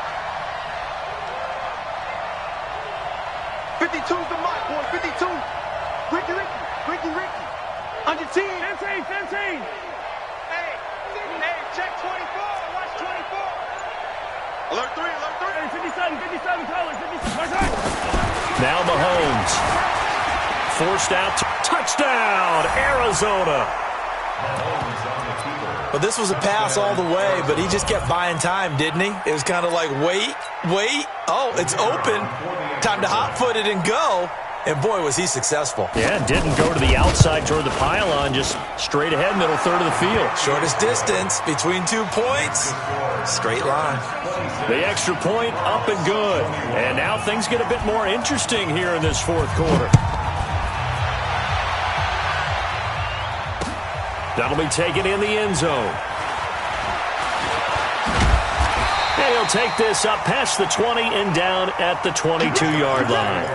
52's the mark, boys. 52. Ricky, Ricky, Ricky, Ricky. Under 10. 15, 15. Hey, check 24. Watch 24. Alert 3, alert 3. Hey, 57, colors, 57. Now Mahomes. Forced out. Touchdown, Arizona. Well, this was a pass all the way, but he just kept buying time, didn't he? It was kind of like, wait. Oh, it's open. Time to hot-foot it and go. And, boy, was he successful. Yeah, didn't go to the outside toward the pylon, just straight ahead, middle third of the field. Shortest distance between 2 points. Straight line. The extra point up and good. And now things get a bit more interesting here in this fourth quarter. That'll be taken in the end zone. And he'll take this up past the 20 and down at the 22-yard line.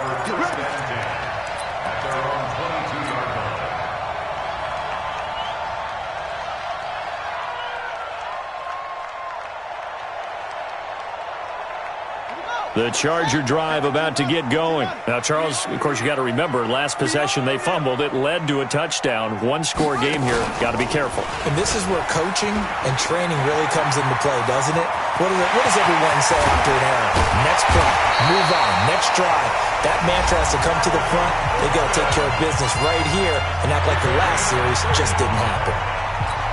The Charger drive about to get going. Now, Charles, of course, you got to remember, last possession they fumbled. It led to a touchdown. One-score game here. Got to be careful. And this is where coaching and training really comes into play, doesn't it? What does everyone say after an error? Next play, move on, next drive. That mantra has to come to the front. They got to take care of business right here and act like the last series just didn't happen.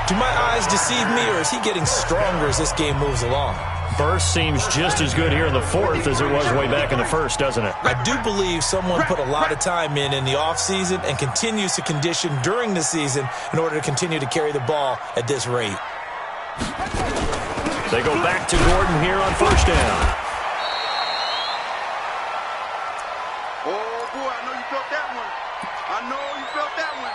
Do my eyes deceive me, or is he getting stronger as this game moves along? Burst seems just as good here in the fourth as it was way back in the first, doesn't it? I do believe someone put a lot of time in the offseason and continues to condition during the season in order to continue to carry the ball at this rate. They go back to Gordon here on first down. Oh, boy, I know you felt that one. I know you felt that one.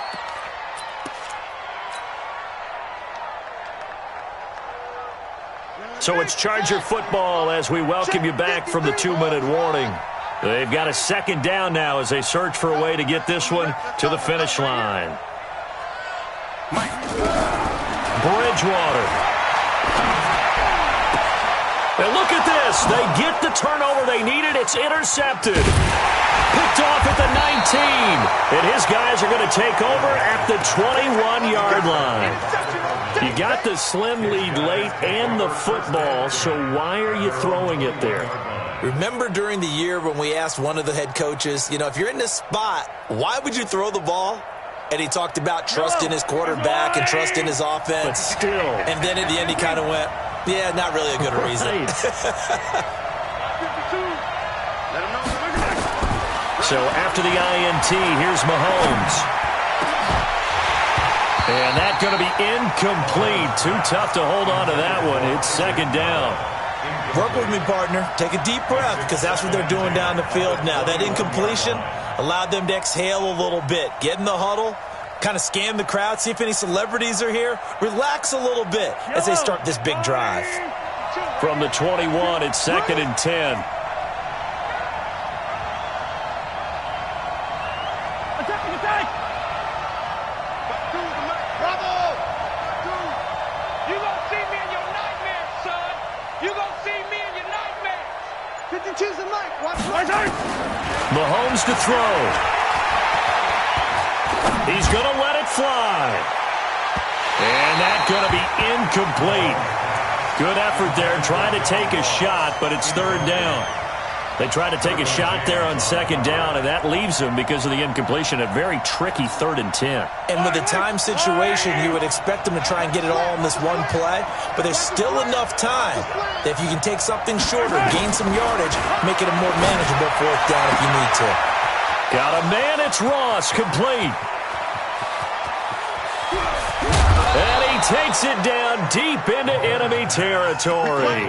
So it's Charger football as we welcome you back from the 2-minute warning. They've got a second down now as they search for a way to get this one to the finish line. Bridgewater. And look at this. They get the turnover they needed. It's intercepted. Picked off at the 19. And his guys are going to take over at the 21-yard line. You got the slim lead late and the football, so why are you throwing it there? Remember during the year when we asked one of the head coaches, if you're in this spot, why would you throw the ball? And he talked about trust in his quarterback and trust in his offense. But still. And then at the end he kind of went, yeah, not really a good reason. So after the INT, here's Mahomes. And that's going to be incomplete. Too tough to hold on to that one. It's second down. Work with me, partner. Take a deep breath, because that's what they're doing down the field now. That incompletion allowed them to exhale a little bit. Get in the huddle, kind of scan the crowd, see if any celebrities are here. Relax a little bit as they start this big drive. From the 21, it's second and 10. Mahomes to throw. He's going to let it fly. And that's going to be incomplete. Good effort there trying to take a shot, but it's third down. They try to take a shot there on second down, and that leaves them, because of the incompletion, a very tricky 3rd and 10. And with the time situation, you would expect them to try and get it all in this one play, but there's still enough time that if you can take something shorter, gain some yardage, make it a more manageable 4th down if you need to. Got a man, it's Ross, complete. And he takes it down deep into enemy territory.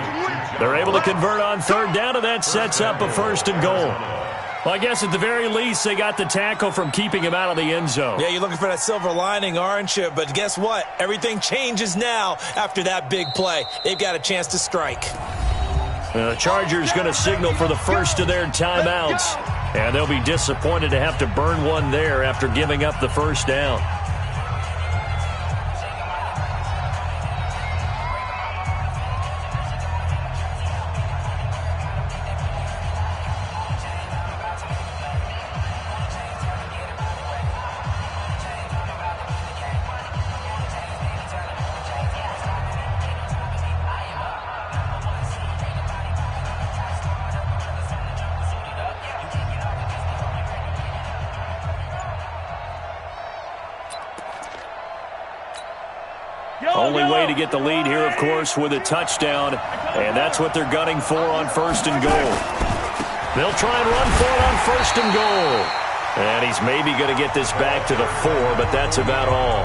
They're able to convert on third down, and that sets up a 1st and goal. Well, I guess at the very least, they got the tackle from keeping him out of the end zone. Yeah, you're looking for that silver lining, aren't you? But guess what? Everything changes now after that big play. They've got a chance to strike. The Chargers going to signal for the first of their timeouts, and they'll be disappointed to have to burn one there after giving up the first down. Only way to get the lead here, of course, with a touchdown, and that's what they're gunning for on 1st and goal. They'll try and run for it on 1st and goal. And he's maybe going to get this back to the 4, but that's about all.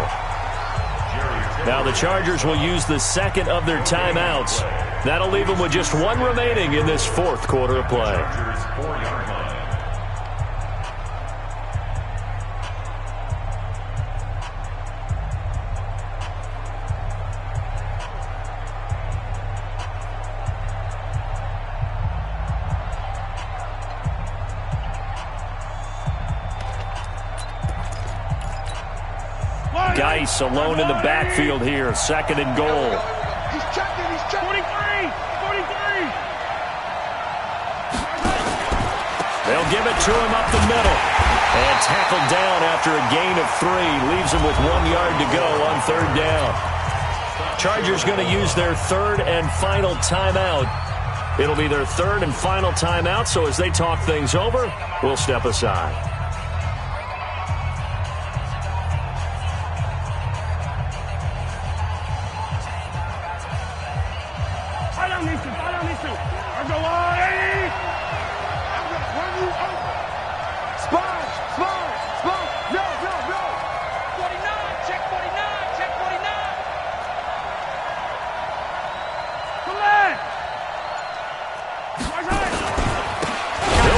Now the Chargers will use the second of their timeouts. That'll leave them with just one remaining in this 4th quarter of play. Geis alone in the backfield here. 2nd and goal. He's checking. 43. They'll give it to him up the middle. And tackled down after a gain of 3. Leaves him with 1 yard to go on 3rd down. Chargers going to use their 3rd and final timeout. It'll be their 3rd and final timeout, so as they talk things over, we'll step aside.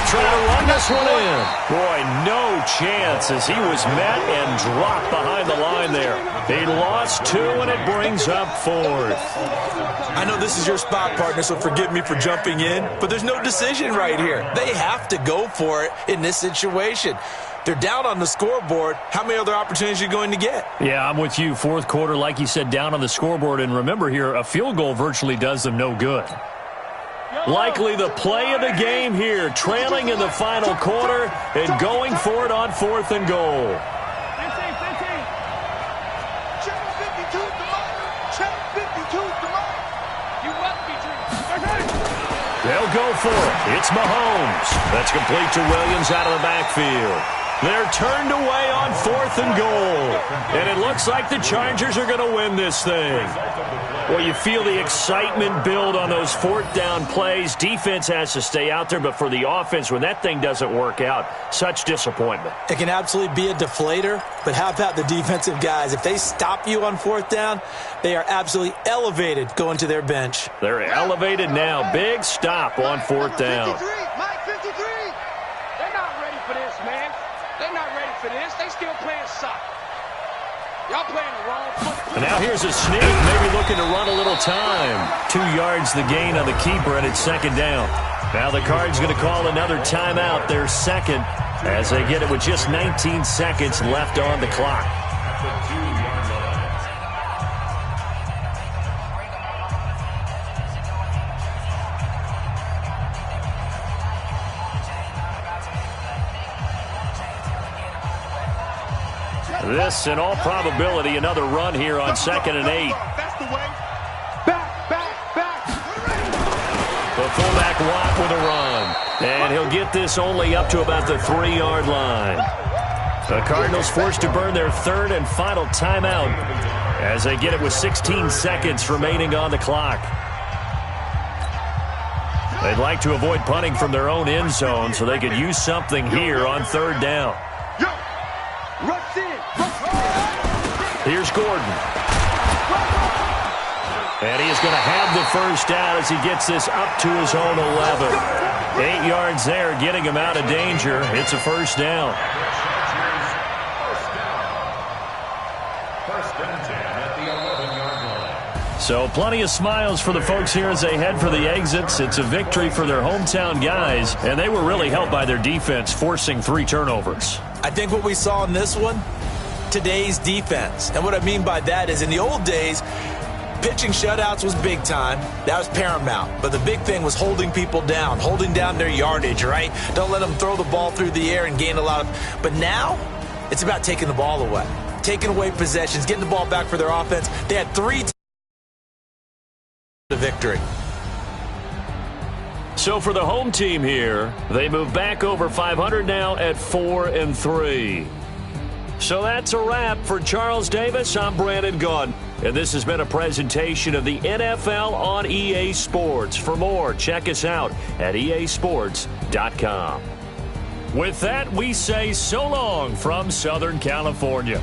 Trying to run this one in. Boy, no chance as he was met and dropped behind the line there. He lost 2, and it brings up 4th. I know this is your spot, partner, so forgive me for jumping in, but there's no decision right here. They have to go for it in this situation. They're down on the scoreboard. How many other opportunities are you going to get? Yeah, I'm with you. 4th quarter, like you said, down on the scoreboard. And remember here, a field goal virtually does them no good. Likely the play of the game here, trailing in the final quarter and going for it on 4th and goal. They'll go for it. It's Mahomes. That's complete to Williams out of the backfield. They're turned away on 4th and goal. And it looks like the Chargers are going to win this thing. Well, you feel the excitement build on those 4th down plays. Defense has to stay out there, but for the offense, when that thing doesn't work out, such disappointment. It can absolutely be a deflator, but how about the defensive guys? If they stop you on 4th down, they are absolutely elevated going to their bench. They're elevated now. Big stop on 4th down. Mike 53. They're not ready for this, man. They're not ready for this. They still playing soccer. Y'all playing the wrong football. And now here's a sneak, maybe looking to run a little time. 2 yards the gain on the keeper, and it's 2nd down. Now the Cards going to call another timeout, their 2nd, as they get it with just 19 seconds left on the clock. This, in all probability, another run here on 2nd and 8. That's the way. Back. The fullback Watt with a run. And he'll get this only up to about the 3-yard line. The Cardinals forced to burn their 3rd and final timeout as they get it with 16 seconds remaining on the clock. They'd like to avoid punting from their own end zone so they could use something here on 3rd down. Rush in. Here's Gordon. And he is going to have the first down as he gets this up to his own 11. 8 yards there, getting him out of danger. It's a first down. First and 10 at the 11-yard line. So plenty of smiles for the folks here as they head for the exits. It's a victory for their hometown guys, and they were really helped by their defense, forcing 3 turnovers. I think what we saw in this one, today's defense. And what I mean by that is in the old days, pitching shutouts was big time. That was paramount. But the big thing was holding people down, holding down their yardage, right? Don't let them throw the ball through the air and gain a lot of... But now, it's about taking the ball away, taking away possessions, getting the ball back for their offense. They had 3 to victory. So for the home team here, they move back over 500 now at 4-3. So that's a wrap for Charles Davis. I'm Brandon Gaudin, and this has been a presentation of the NFL on EA Sports. For more, check us out at easports.com. With that, we say so long from Southern California.